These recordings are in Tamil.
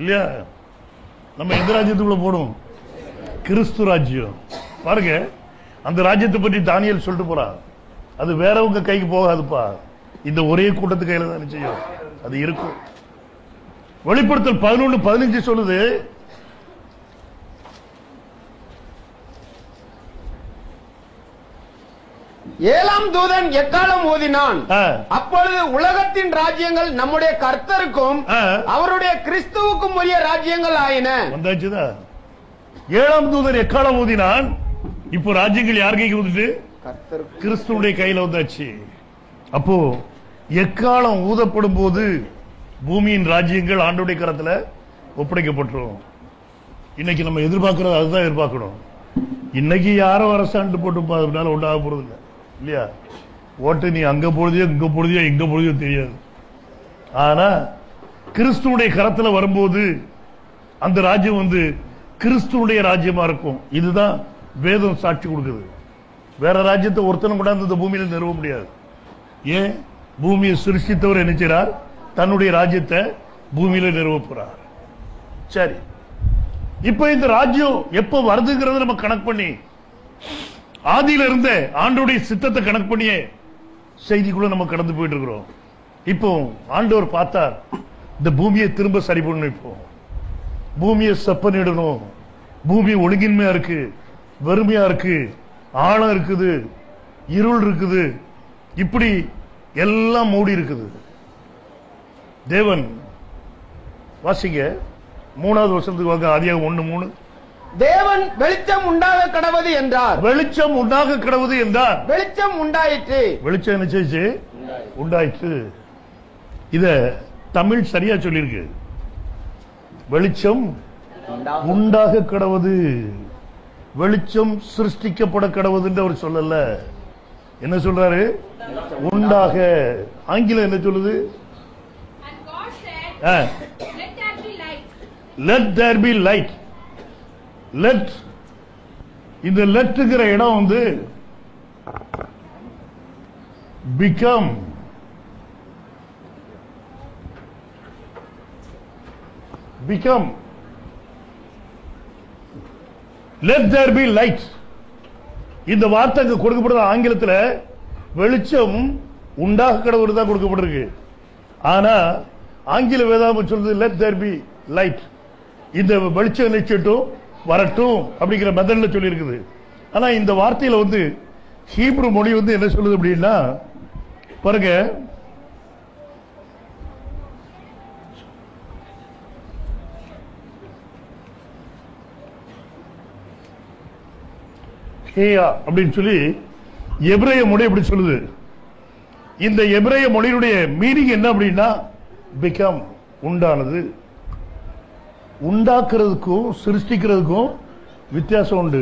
இல்லையா? நம்ம எந்த ராஜ்யத்துக்குள்ள போடும்? கிறிஸ்து ராஜ்யம். பாருங்க, அந்த ராஜ்யத்தை பற்றி தானியேல் சொல்லிட்டு போறா. அது வேறவங்க கைக்கு போகாதுப்பா, இந்த ஒரே கூட்டத்து கையில தான் செய்யும் அது இருக்கும். வெளிப்படுத்தல் 11:15 சொல்லுது, ஏழாம் தூதன் எக்காலம் ஊதினான். அப்பொழுது உலகத்தின் ராஜ்யங்கள் நம்முடைய கர்த்தருக்கும் அவருடைய கிறிஸ்துவுக்கும் உரிய ராஜ்யங்கள் ஆயின. வந்தாச்சுதா? ஏழாம் தூதன் எக்காலம் ஊதினான். இப்போ ராஜ்யங்கள் யார் கைக்கு வந்துட்டு? கிறிஸ்துவுடைய கையில வந்தாச்சு. அப்போ எக்காலம் ஊதப்படும் போது பூமியின் ராஜ்யங்கள் ஆண்டோடைய கரத்துல ஒப்படைக்கப்பட்டுரும். இன்னைக்கு நம்ம எதிர்பார்க்கறது அதுதான் எதிர்பார்க்கணும். இன்னைக்கு யாரும் அரசாண்டு போட்டு அதனால ஒன்றாக போறது இல்லை, இல்லையா? ஓட்டு நீ அங்க போடுதியோ இங்க போடுதியோ எங்க போடுதியோ தெரியாது. ஆனா கிறிஸ்துவுடைய கரத்துல வரும்போது அந்த ராஜ்யம் வந்து கிறிஸ்துவுடைய ராஜ்யமா இருக்கும். இதுதான் வேதம் சாட்சி கொடுக்குது. வேற ராஜ்யத்தை ஒருத்தனும் கூட இந்த பூமியில நிறுவ முடியாது. ஏன்? பூமியை சிருஷ்டித்தவர் என்ன செய்றார்? தன்னுடைய ராஜ்யத்தை பூமியில நிறுவ போறார். சரி, இப்ப இந்த ராஜ்யம் எப்ப வருதுங்கிறத நம்ம கணக்கு பண்ணி, ஆதியில இருந்த ஆண்டோடைய சித்தத்தை கணக்கு பண்ணியே செய்திக்குள்ள நம்ம கடந்து போயிட்டு இருக்கிறோம். இப்போ ஆண்டவர் பார்த்தார், இந்த பூமியை திரும்ப சரி பண்ணணும். இப்போ பூமியை செப்பனிடணும். பூமி ஒழுங்கின்மையா இருக்கு, வெறுமையா இருக்கு, ஆழம் இருக்குது, இருள் இருக்குது, இப்படி எல்லாம் மூடி இருக்குது. தேவன் வாசிங்க 3வது வசனத்துக்கு வாங்க. ஆதியாகமம் 1:3. தேவன் வெளிச்சம் உண்டாக கடவது என்றார். வெளிச்சம் உண்டாக கடவது என்றார். வெளிச்சம் உண்டாயிற்று. வெளிச்சம் என்ன செய்ச்சு? உண்டாயிற்று. இத தமிழ் சரியா சொல்லிருக்கு. வெளிச்சம் உண்டாக கடவது. வெளிச்சம் சிருஷ்டிக்கப்பட கடவுது என்று அவர் சொல்லல. என்ன சொல்றாரு? உண்டாக. ஆங்கிலம் என்ன சொல்லுது? Let there be light. Let, இந்த லெட்ங்கிற இடம் வந்து become. Become. Let there be light. இந்த வார்த்தை கொடுக்கப்படுற ஆங்கிலத்தில் வெளிச்சம் உண்டாக கடவுள் தான் கொடுக்கப்பட்டிருக்கு. ஆனா ஆங்கில வேதாகம் சொல்றது let there be light. இந்த வெளிச்சம் நிச்சயட்டும் வரட்டும் அப்படிங்கிற மெத்தட்ல சொல்லி இருக்குது. ஆனா இந்த வார்த்தையில வந்து ஹீப்ரு மொழி வந்து என்ன சொல்லுது அப்படின்னா, பாருங்க, அப்படின்னு சொல்லி எபிரேய மொழி எப்படி சொல்லுது. இந்த எபிரேய மொழியினுடைய மீனிங் என்ன அப்படின்னா, பிகம், உண்டானது. உண்டாக்குறதுக்கும் சிருஷ்டிக்கிறதுக்கும் வித்தியாசம் உண்டு.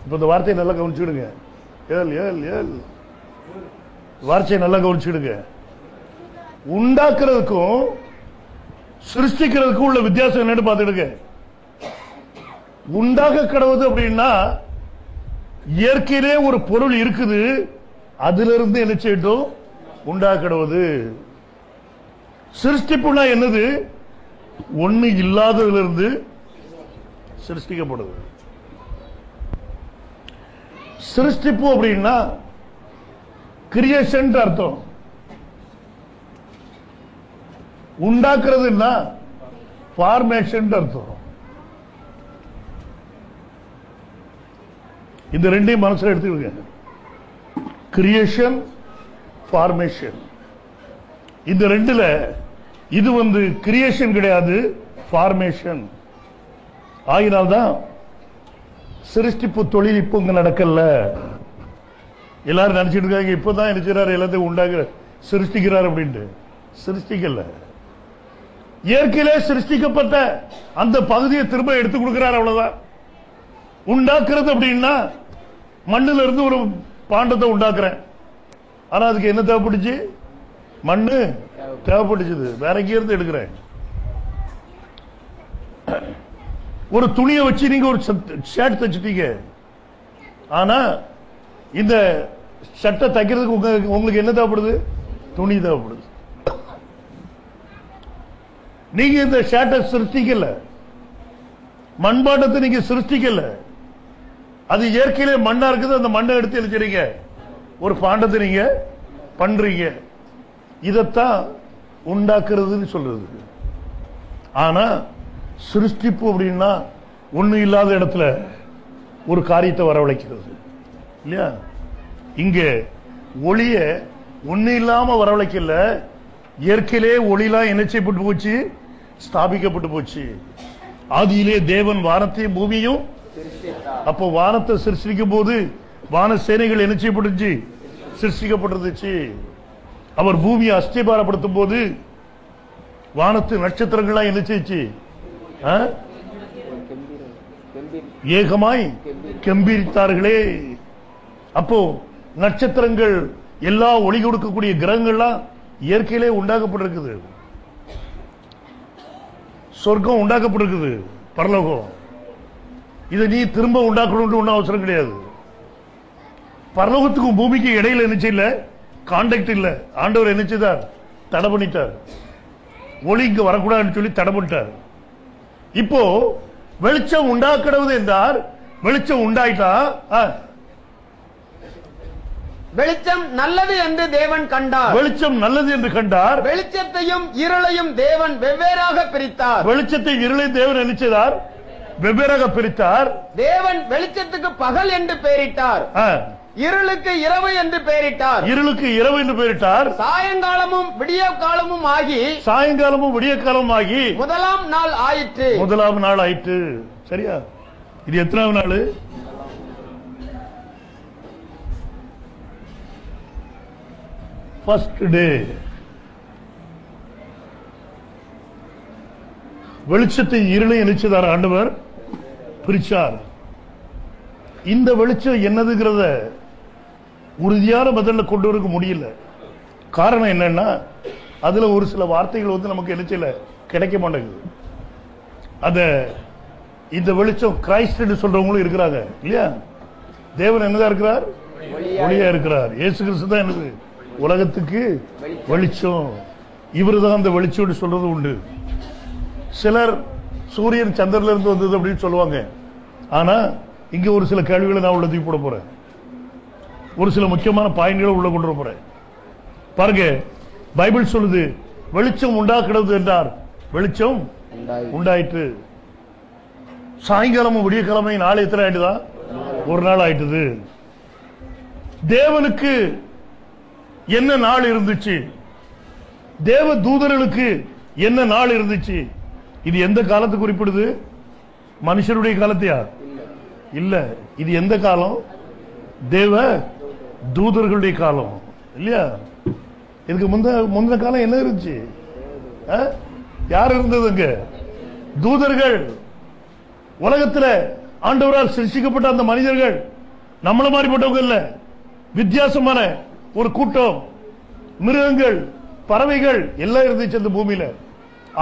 இப்ப இந்த வார்த்தையை நல்லா கவனிச்சுடுங்க. வார்த்தையை நல்லா கவனிச்சுடுங்க. உண்டாக்குறதுக்கும் சிருஷ்டிக்கிறதுக்கும் உள்ள வித்தியாசம் என்னன்னு பார்த்துடுங்க. உண்டாக கடவுது அப்படின்னா இயற்கையிலே ஒரு பொருள் இருக்குது, அதுல இருந்து என்ன செய்யட்டும்? உண்டாக கடவுது. சிருஷ்டிப்புனா என்னது? ஒண்ணு இல்லாததிலிருந்து சிருஷ்டிக்கப்படுது. சிருஷ்டிப்பு அப்படின்னா கிரியேஷன் அர்த்தம். உண்டாக்குறதுன்னா ஃபார்மேஷன் அர்த்தம். இந்த ரெண்டையும் மனசுல எடுத்துக்கோங்க. Creation, formation. இந்த ரெண்டுல இது வந்து கிரியேஷன் கிடையாது, ஃபார்மேஷன். ஆகினால்தான் சிருஷ்டிப்பு தொழில் இப்போ இங்க நடக்கல. எல்லாரும் நினைச்சிட்டு இருக்காங்க இப்பதான் என்ன செய்றாரு, எல்லாத்தையும் உண்டாக சிருஷ்டிக்கிறார் அப்படின்ட்டு. சிருஷ்டிக்கல. இயற்கையிலே சிருஷ்டிக்கப்பட்ட அந்த பகுதியை திரும்ப எடுத்து கொடுக்கிறார், அவ்வளவுதான். உண்டாக்குறது அப்படின்னா மண்ணுல இருந்து ஒரு பாண்டத்தை உண்டாக்குறேன். ஆனா அதுக்கு என்ன தேவைப்பட்டுச்சு? மண்ணு தேவைப்பட்டுச்சு. வேற எங்கே இருந்து எடுக்கிறேன்? ஒரு துணியை வச்சு நீங்க ஒரு ஷர்ட் தைச்சிட்டீங்க. ஆனா இந்த ஷர்ட்டை தைக்கிறதுக்கு உங்களுக்கு என்ன தேவைப்படுது? துணி தேவைப்படுது. நீங்க இந்த ஷேட்டை சிருஷ்டிக்கல, மண்பாண்டத்தை நீங்க சிருஷ்டிக்கல. அது இயற்கையிலே மண்ணா இருக்குது. அந்த மண்ணை எடுத்து எழுதுறீங்க, ஒரு பாண்டத்தை நீங்க பண்றீங்க. இதத்தான் உண்டாக்குறதுன்னு சொல்றது. ஆனா சிருஷ்டிப்பு அப்படின்னா ஒண்ணு இல்லாத இடத்துல ஒரு காரியத்தை வரவழைக்கிறது இல்லையா? இங்க ஒளிய ஒண்ணு இல்லாம வரவழைக்கல, இயற்கையிலே ஒளிலாம் என்ன செய்யப்பட்டு போச்சு? ஸ்தாபிக்கப்பட்டு போச்சு. ஆதியிலே தேவன் வானத்தையும் பூமியும். அப்போ வானத்தை சிருஷ்டிக்கும் போது வான சேனைகள் என்ன செய்யப்பட்டுச்சு? சிருஷ்டிக்கப்பட்டிருந்துச்சு. அவர் பூமியை அஸ்திபாரப்படுத்தும் போது வானத்து நட்சத்திரங்கள்லாம் என்ன செய்ச்சு? ஏகமாய் கெம்பீரித்தார்களே. அப்போ நட்சத்திரங்கள், எல்லா ஒளி கொடுக்கக்கூடிய கிரகங்கள்லாம் இயற்கையிலே உண்டாக்கப்பட்டிருக்குது. சொர்க்கம் உண்டாக்கப்பட்டிருக்குது, பரலோகம். இதை நீ திரும்ப உண்டாக்கணும் ஒன்றும் அவசரம் கிடையாது. பரலோகத்துக்கும் பூமிக்கு இடையில என்ன செய்யல? கான்டாக்ட் இல்ல. ஆண்டவர் என்ன செய்தார்? தடை பண்ணிட்டார். ஒளி இங்க வரக்கூடாதுன்னு சொல்லி தடை பண்ணிட்டார். இப்போ வெளிச்சம் உண்டாக்குறது என்றார். வெளிச்சம் உண்டாயிட்டா, வெளிச்சம் நல்லது என்று தேவன் கண்டார். வெளிச்சம் நல்லது என்று கண்டார். வெளிச்சத்தையும் இருளையும் தேவன் வெவ்வேறாக பிரித்தார். வெளிச்சத்தை இருளையும் தேவன் என்ன செய்தார்? வெவ்வேறாக பிரித்தார். தேவன் வெளிச்சத்துக்கு பகல் என்று பெயரிட்டார், இருளுக்கு இரவு என்று பெயரிட்டார். இருளுக்கு இரவு என்று பெயரிட்டார். சாயங்காலமும் விடிய காலமும் ஆகி, சாயங்காலமும் விடிய காலமும் ஆகி முதலாம் நாள் ஆயிற்று. முதலாம் நாள் ஆயிற்று. சரியா? இது எத்தனாவது நாள்? First day. வெளிச்சத்தை இருளை நினைச்சதார் ஆண்டவர் பிரிச்சார். இந்த வெளிச்சம் என்னதுங்கிறத உறுதியான பதில கொண்டு வர முடியல. காரணம் என்னன்னா, அதுல ஒரு சில வார்த்தைகள் வந்து நமக்கு என்ன செய்யல, கிடைக்க மாட்டேங்குது. அத இந்த வெளிச்சம் கிரைஸ்ட் சொல்றவங்களும் இருக்கிறாங்க இல்லையா? தேவன் என்னதான் இருக்கிறார்? ஒளியா இருக்கிறார். இயேசு கிறிஸ்து தான் என்னது? உலகத்துக்கு வெளிச்சம். இவரு தான் அந்த வெளிச்சம் சொல்றது உண்டு. சிலர் சூரியன் சந்திரன்ல இருந்து வந்தது அப்படின்னு சொல்லுவாங்க. ஆனா இங்க ஒரு சில கேள்விகளை நான் உள்ள தூக்கி போட போறேன். ஒரு சில முக்கியமான பாயிண்ட்களை உள்ள கொண்டு வர போறேன். பாருங்க, பைபிள் சொல்லுது வெளிச்சம் உண்டாக்குறது என்றார். வெளிச்சம் உண்டாயிற்று. சாயங்காலமும் விடிய கிழமை நாள் எத்தனை ஆயிட்டுதான்? ஒரு நாள் ஆயிட்டுது. தேவனுக்கு என்ன நாள் இருந்துச்சு? தேவ தூதர்களுக்கு என்ன நாள் இருந்துச்சு? இது எந்த காலத்தை குறிப்பிடுது? மனுஷருடைய காலத்தையா? இல்ல. இது எந்த காலம்? தேவ தூதர்களுடைய காலம் இல்லையா? இதுக்கு முந்தின காலம் என்ன இருந்துச்சு? யார் இருந்ததுங்க? தூதர்கள். உலகத்துல ஆண்டவரால் சிருஷ்டிக்கப்பட்ட அந்த மனிதர்கள் நம்மள மாதிரிப்பட்டவங்க இல்ல. வித்தியாசமான ஒரு கூட்டம், மிருகங்கள், பறவைகள் எல்லாம் இருந்துச்சு அந்த பூமியில.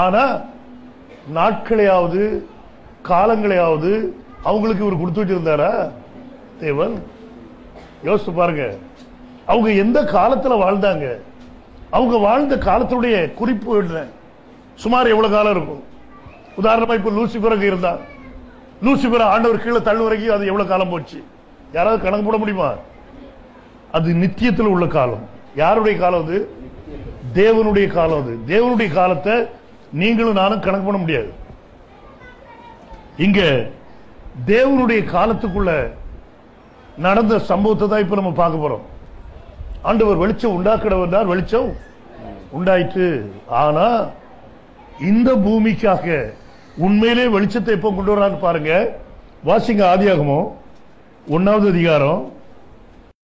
ஆனா நாட்களையாவது காலங்களையாவது அவங்களுக்கு இவர் கொடுத்து வச்சிருந்தாரா தேவன்? யோசித்து பாருங்க. அவங்க எந்த காலத்துல வாழ்ந்தாங்க? அவங்க வாழ்ந்த காலத்துடைய குறிப்பு என்ன? சுமார் எவ்வளவு காலம் இருக்கும்? உதாரணமா இப்ப லூசிபர் இருந்தா, லூசிபர் ஆண்டவர் கீழே தள்ளு வரைக்கும் அது எவ்வளவு காலம் போச்சு? யாராவது கணக்கு போட முடியுமா? அது நித்தியத்தில் உள்ள காலம். யாருடைய காலம் அது? தேவனுடைய காலம். அது தேவனுடைய காலத்தை நீங்களும் நானும் கணக்கு பண்ண முடியாது. இங்க தேவனுடைய காலத்துக்குள்ள நடந்த சம்பவத்தை தான் இப்ப நம்ம பார்க்க போறோம். ஆண்டவர் வெளிச்சம் உண்டாக்கிடவந்தார், வெளிச்சம் உண்டாயிற்று. ஆனா இந்த பூமிக்காக உண்மையிலே வெளிச்சத்தை எப்ப கொண்டு வரான்னு பாருங்க. வாசிங்க ஆதியாகமம் 1வது அதிகாரம்